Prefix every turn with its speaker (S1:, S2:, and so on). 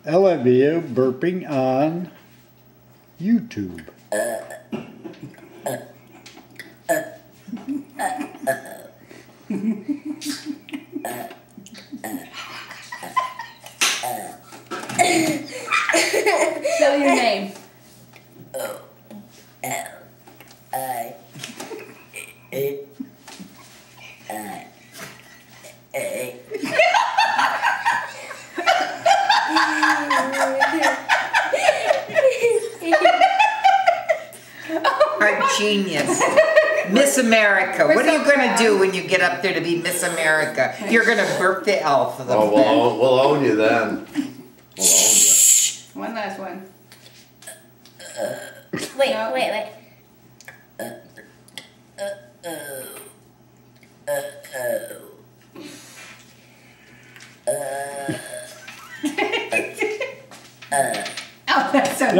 S1: Olivia burping on YouTube.
S2: Spell your name.
S3: Our genius. Miss America. What are you going to do when you get up there to be Miss America? You're going to burp the elf for them.
S4: Oh, we'll own you then. We'll own you.
S2: One last one.
S5: Wait.
S2: Oh, that's so